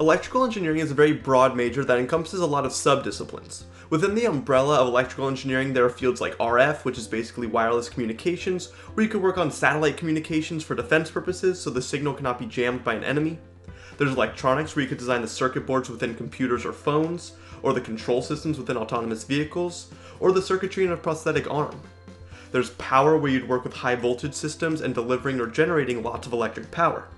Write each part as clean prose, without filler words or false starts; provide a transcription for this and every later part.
Electrical engineering is a very broad major that encompasses a lot of subdisciplines. Within the umbrella of electrical engineering, there are fields like RF, which is basically wireless communications, where you could work on satellite communications for defense purposes so the signal cannot be jammed by an enemy. There's electronics, where you could design the circuit boards within computers or phones, or the control systems within autonomous vehicles, or the circuitry in a prosthetic arm. There's power, where you'd work with high voltage systems and delivering or generating lots of electric power.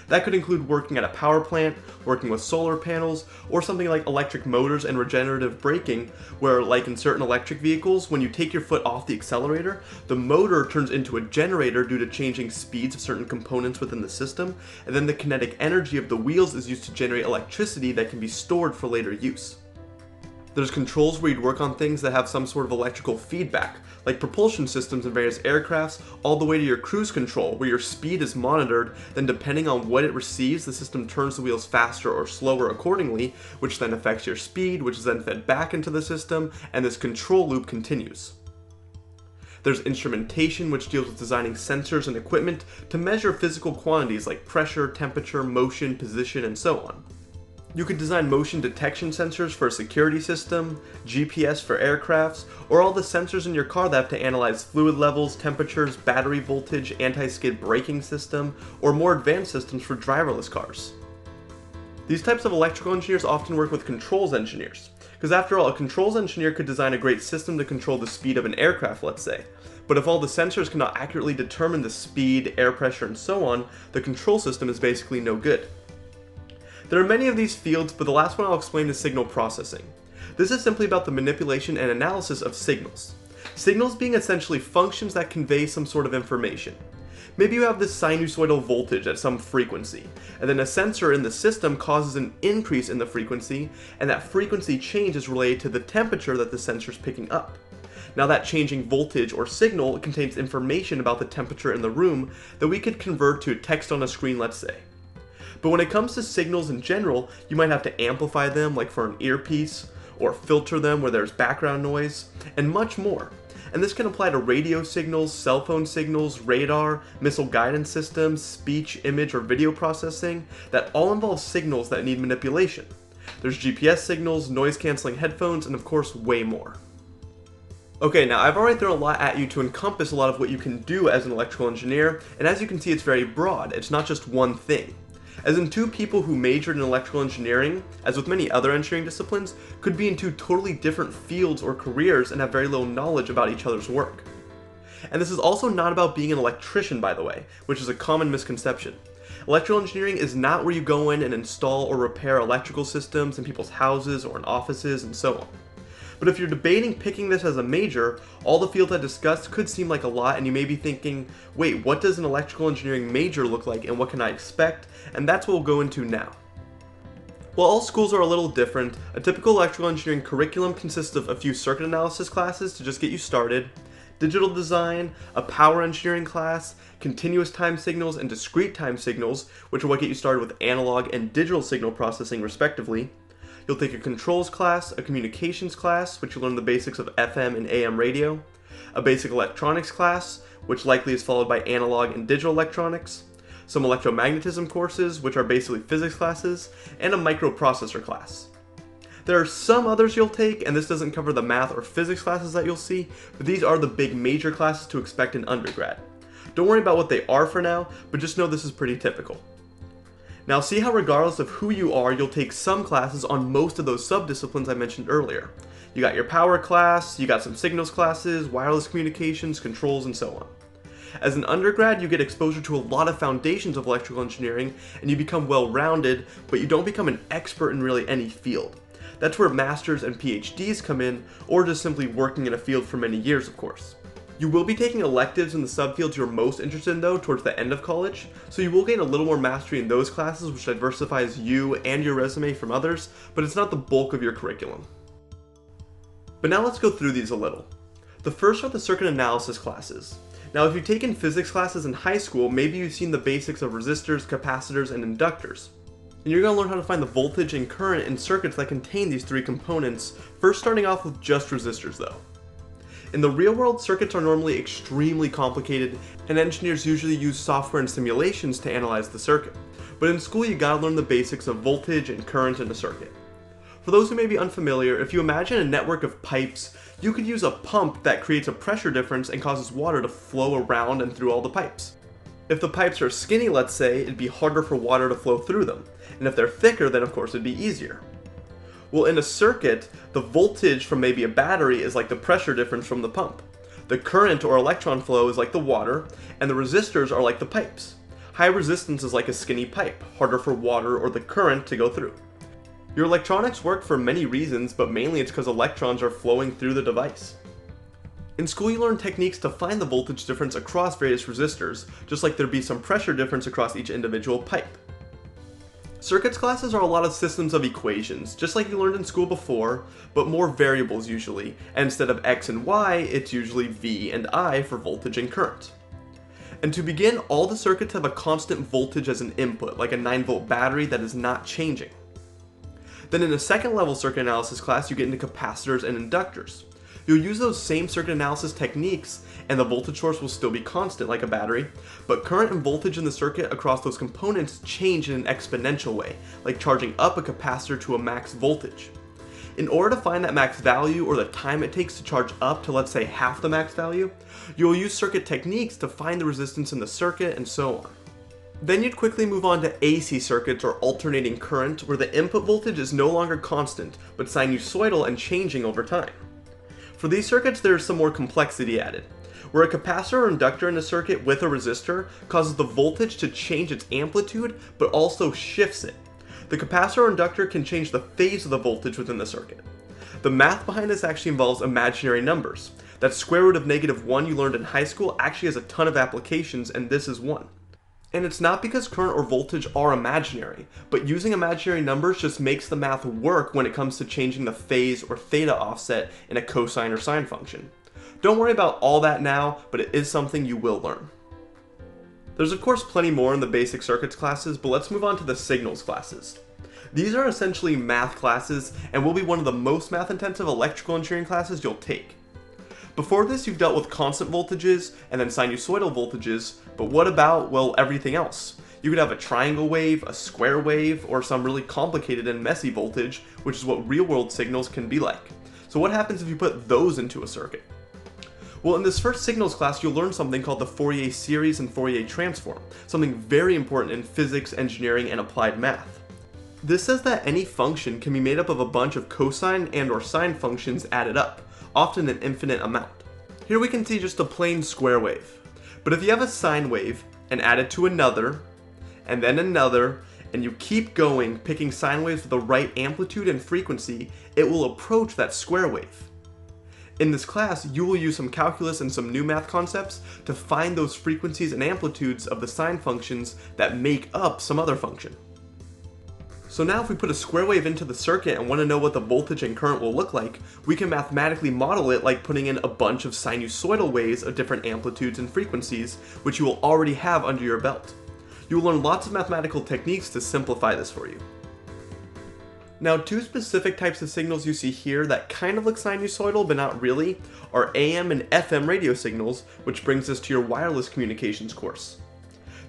That could include working at a power plant, working with solar panels, or something like electric motors and regenerative braking, where like in certain electric vehicles, when you take your foot off the accelerator, the motor turns into a generator due to changing speeds of certain components within the system, and then the kinetic energy of the wheels is used to generate electricity that can be stored for later use. There's controls where you'd work on things that have some sort of electrical feedback, like propulsion systems in various aircrafts, all the way to your cruise control, where your speed is monitored, then depending on what it receives, the system turns the wheels faster or slower accordingly, which then affects your speed, which is then fed back into the system, and this control loop continues. There's instrumentation, which deals with designing sensors and equipment to measure physical quantities like pressure, temperature, motion, position, and so on. You could design motion detection sensors for a security system, GPS for aircrafts, or all the sensors in your car that have to analyze fluid levels, temperatures, battery voltage, anti-skid braking system, or more advanced systems for driverless cars. These types of electrical engineers often work with controls engineers, because after all, a controls engineer could design a great system to control the speed of an aircraft, let's say. But if all the sensors cannot accurately determine the speed, air pressure, and so on, the control system is basically no good. There are many of these fields, but the last one I'll explain is signal processing. This is simply about the manipulation and analysis of signals. Signals being essentially functions that convey some sort of information. Maybe you have this sinusoidal voltage at some frequency, and then a sensor in the system causes an increase in the frequency, and that frequency change is related to the temperature that the sensor is picking up. Now that changing voltage or signal contains information about the temperature in the room that we could convert to text on a screen, let's say. But when it comes to signals in general, you might have to amplify them like for an earpiece, or filter them where there's background noise, and much more. And this can apply to radio signals, cell phone signals, radar, missile guidance systems, speech, image, or video processing that all involve signals that need manipulation. There's GPS signals, noise-canceling headphones, and of course way more. Okay, now I've already thrown a lot at you to encompass a lot of what you can do as an electrical engineer, and as you can see, it's very broad. It's not just one thing. As in, two people who majored in electrical engineering, as with many other engineering disciplines, could be in two totally different fields or careers and have very little knowledge about each other's work. And this is also not about being an electrician, by the way, which is a common misconception. Electrical engineering is not where you go in and install or repair electrical systems in people's houses or in offices and so on. But if you're debating picking this as a major, all the fields I discussed could seem like a lot, and you may be thinking, wait, what does an electrical engineering major look like and what can I expect? And that's what we'll go into now. While all schools are a little different, a typical electrical engineering curriculum consists of a few circuit analysis classes to just get you started, digital design, a power engineering class, continuous time signals and discrete time signals, which are what get you started with analog and digital signal processing respectively. You'll take a controls class, a communications class, which you'll learn the basics of FM and AM radio, a basic electronics class, which likely is followed by analog and digital electronics, some electromagnetism courses, which are basically physics classes, and a microprocessor class. There are some others you'll take, and this doesn't cover the math or physics classes that you'll see, but these are the big major classes to expect in undergrad. Don't worry about what they are for now, but just know this is pretty typical. Now see how regardless of who you are, you'll take some classes on most of those subdisciplines I mentioned earlier. You got your power class, you got some signals classes, wireless communications, controls, and so on. As an undergrad, you get exposure to a lot of foundations of electrical engineering, and you become well-rounded, but you don't become an expert in really any field. That's where masters and PhDs come in, or just simply working in a field for many years, of course. You will be taking electives in the subfields you're most interested in though towards the end of college, so you will gain a little more mastery in those classes, which diversifies you and your resume from others, but it's not the bulk of your curriculum. But now let's go through these a little. The first are the circuit analysis classes. Now if you've taken physics classes in high school, maybe you've seen the basics of resistors, capacitors, and inductors. And you're going to learn how to find the voltage and current in circuits that contain these three components, first starting off with just resistors though. In the real world, circuits are normally extremely complicated, and engineers usually use software and simulations to analyze the circuit. but in school you gotta learn the basics of voltage and current in a circuit. For those who may be unfamiliar, if you imagine a network of pipes, you could use a pump that creates a pressure difference and causes water to flow around and through all the pipes. If the pipes are skinny, let's say, it'd be harder for water to flow through them, and if they're thicker, then of course it'd be easier. Well, in a circuit, the voltage from maybe a battery is like the pressure difference from the pump. The current or electron flow is like the water, and the resistors are like the pipes. High resistance is like a skinny pipe, harder for water or the current to go through. Your electronics work for many reasons, but mainly it's because electrons are flowing through the device. In school you learn techniques to find the voltage difference across various resistors, just like there'd be some pressure difference across each individual pipe. Circuits classes are a lot of systems of equations, just like you learned in school before, but more variables usually, and instead of x and y, it's usually v and I for voltage and current. And to begin, all the circuits have a constant voltage as an input, like a 9-volt battery that is not changing. Then in a second level circuit analysis class, you get into capacitors and inductors. You'll use those same circuit analysis techniques, and the voltage source will still be constant like a battery, but current and voltage in the circuit across those components change in an exponential way, like charging up a capacitor to a max voltage. In order to find that max value, or the time it takes to charge up to, let's say, half the max value, you'll use circuit techniques to find the resistance in the circuit and so on. Then you'd quickly move on to AC circuits, or alternating current, where the input voltage is no longer constant, but sinusoidal and changing over time. For these circuits, there's some more complexity added, where a capacitor or inductor in a circuit with a resistor causes the voltage to change its amplitude, but also shifts it. The capacitor or inductor can change the phase of the voltage within the circuit. The math behind this actually involves imaginary numbers. That square root of -1 you learned in high school actually has a ton of applications, and this is one. And it's not because current or voltage are imaginary, but using imaginary numbers just makes the math work when it comes to changing the phase or theta offset in a cosine or sine function. Don't worry about all that now, but it is something you will learn. There's of course plenty more in the basic circuits classes, but let's move on to the signals classes. These are essentially math classes and will be one of the most math intensive electrical engineering classes you'll take. Before this, you've dealt with constant voltages and then sinusoidal voltages, but what about, well, everything else? You could have a triangle wave, a square wave, or some really complicated and messy voltage, which is what real-world signals can be like. So what happens if you put those into a circuit? Well, in this first signals class, you'll learn something called the Fourier series and Fourier transform, something very important in physics, engineering, and applied math. This says that any function can be made up of a bunch of cosine and or sine functions added up, often an infinite amount. Here we can see just a plain square wave. But if you have a sine wave and add it to another, and then another, and you keep going, picking sine waves with the right amplitude and frequency, it will approach that square wave. In this class, you will use some calculus and some new math concepts to find those frequencies and amplitudes of the sine functions that make up some other function. So now if we put a square wave into the circuit and want to know what the voltage and current will look like, we can mathematically model it like putting in a bunch of sinusoidal waves of different amplitudes and frequencies, which you will already have under your belt. You will learn lots of mathematical techniques to simplify this for you. Now, two specific types of signals you see here that kind of look sinusoidal but not really are AM and FM radio signals, which brings us to your wireless communications course.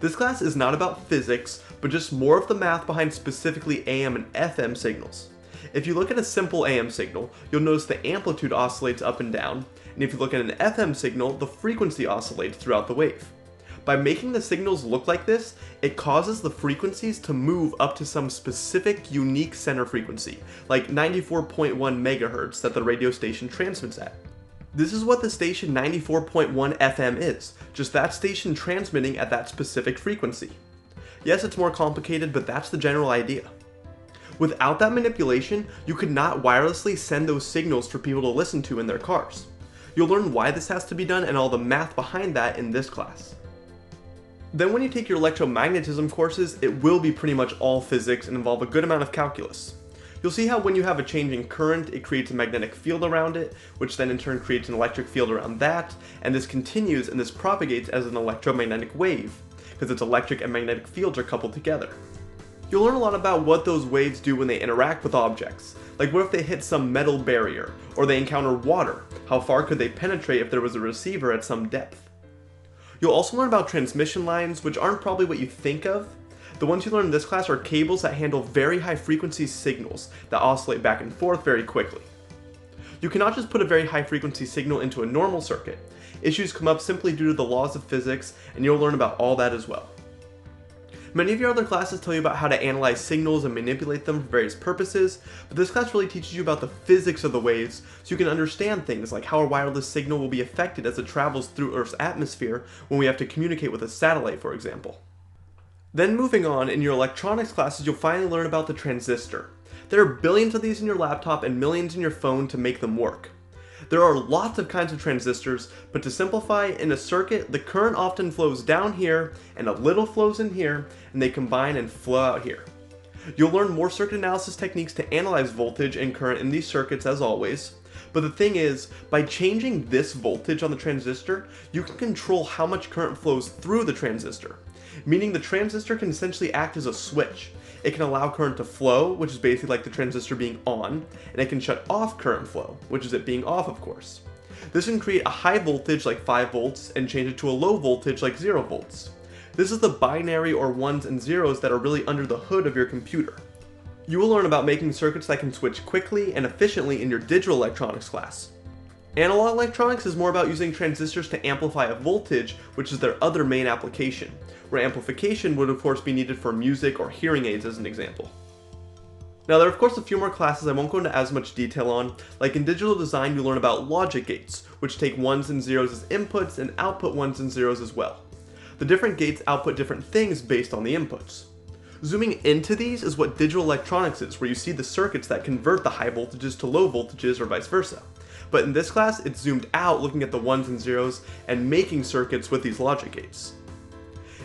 This class is not about physics, but just more of the math behind specifically AM and FM signals. If you look at a simple AM signal, you'll notice the amplitude oscillates up and down, and if you look at an FM signal, the frequency oscillates throughout the wave. By making the signals look like this, it causes the frequencies to move up to some specific unique center frequency, like 94.1 MHz that the radio station transmits at. This is what the station 94.1 FM is, just that station transmitting at that specific frequency. Yes, it's more complicated, but that's the general idea. Without that manipulation, you could not wirelessly send those signals for people to listen to in their cars. You'll learn why this has to be done and all the math behind that in this class. Then when you take your electromagnetism courses, it will be pretty much all physics and involve a good amount of calculus. You'll see how when you have a change in current, it creates a magnetic field around it, which then in turn creates an electric field around that, and this continues and this propagates as an electromagnetic wave, because its electric and magnetic fields are coupled together. You'll learn a lot about what those waves do when they interact with objects, like what if they hit some metal barrier, or they encounter water, how far could they penetrate if there was a receiver at some depth. You'll also learn about transmission lines, which aren't probably what you think of. The ones you learn in this class are cables that handle very high frequency signals that oscillate back and forth very quickly. You cannot just put a very high frequency signal into a normal circuit. Issues come up simply due to the laws of physics, and you'll learn about all that as well. Many of your other classes tell you about how to analyze signals and manipulate them for various purposes, but this class really teaches you about the physics of the waves so you can understand things like how a wireless signal will be affected as it travels through Earth's atmosphere when we have to communicate with a satellite, for example. Then moving on, in your electronics classes, you'll finally learn about the transistor. There are billions of these in your laptop and millions in your phone to make them work. There are lots of kinds of transistors, but to simplify, in a circuit, the current often flows down here, and a little flows in here, and they combine and flow out here. You'll learn more circuit analysis techniques to analyze voltage and current in these circuits as always, but the thing is, by changing this voltage on the transistor, you can control how much current flows through the transistor, meaning the transistor can essentially act as a switch. It can allow current to flow, which is basically like the transistor being on, and it can shut off current flow, which is it being off, of course. This can create a high voltage like 5 volts and change it to a low voltage like 0 volts. This is the binary or ones and zeros that are really under the hood of your computer. You will learn about making circuits that can switch quickly and efficiently in your digital electronics class. Analog electronics is more about using transistors to amplify a voltage, which is their other main application, where amplification would of course be needed for music or hearing aids as an example. Now there are of course a few more classes I won't go into as much detail on, like in digital design you learn about logic gates, which take ones and zeros as inputs and output ones and zeros as well. The different gates output different things based on the inputs. Zooming into these is what digital electronics is, where you see the circuits that convert the high voltages to low voltages or vice versa. But in this class, it's zoomed out looking at the ones and zeros and making circuits with these logic gates.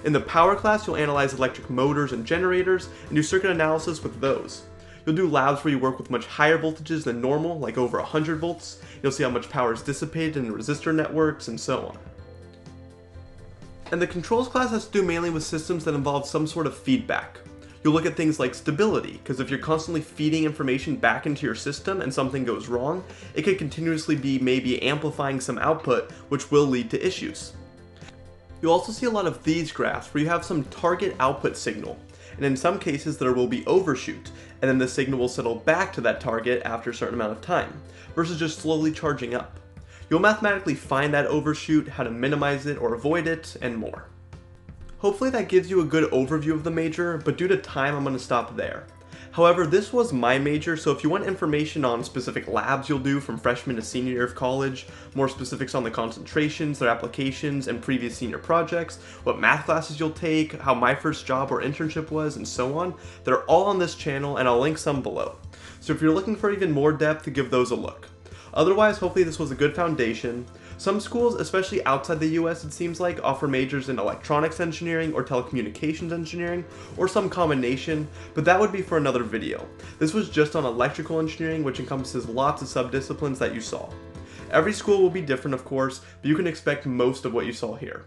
In the power class, you'll analyze electric motors and generators and do circuit analysis with those. You'll do labs where you work with much higher voltages than normal, like over 100 volts. You'll see how much power is dissipated in resistor networks and so on. And the controls class has to do mainly with systems that involve some sort of feedback. You'll look at things like stability, because if you're constantly feeding information back into your system and something goes wrong, it could continuously be maybe amplifying some output, which will lead to issues. You'll also see a lot of these graphs where you have some target output signal, and in some cases there will be overshoot, and then the signal will settle back to that target after a certain amount of time, versus just slowly charging up. You'll mathematically find that overshoot, how to minimize it or avoid it, and more. Hopefully that gives you a good overview of the major, but due to time I'm going to stop there. However, this was my major, so if you want information on specific labs you'll do from freshman to senior year of college, more specifics on the concentrations, their applications, and previous senior projects, what math classes you'll take, how my first job or internship was, and so on, they're all on this channel and I'll link some below. So if you're looking for even more depth, give those a look. Otherwise, hopefully this was a good foundation. Some schools, especially outside the US it seems like, offer majors in electronics engineering or telecommunications engineering, or some combination, but that would be for another video. This was just on electrical engineering, which encompasses lots of subdisciplines that you saw. Every school will be different of course, but you can expect most of what you saw here.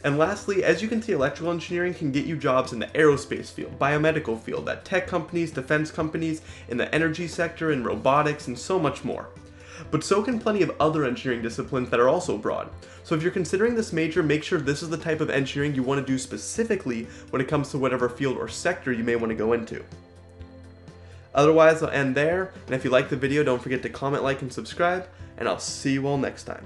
And lastly, as you can see, electrical engineering can get you jobs in the aerospace field, biomedical field, at tech companies, defense companies, in the energy sector, in robotics, and so much more. But so can plenty of other engineering disciplines that are also broad. So if you're considering this major, make sure this is the type of engineering you want to do specifically when it comes to whatever field or sector you may want to go into. Otherwise, I'll end there, and if you liked the video, don't forget to comment, like, and subscribe, and I'll see you all next time.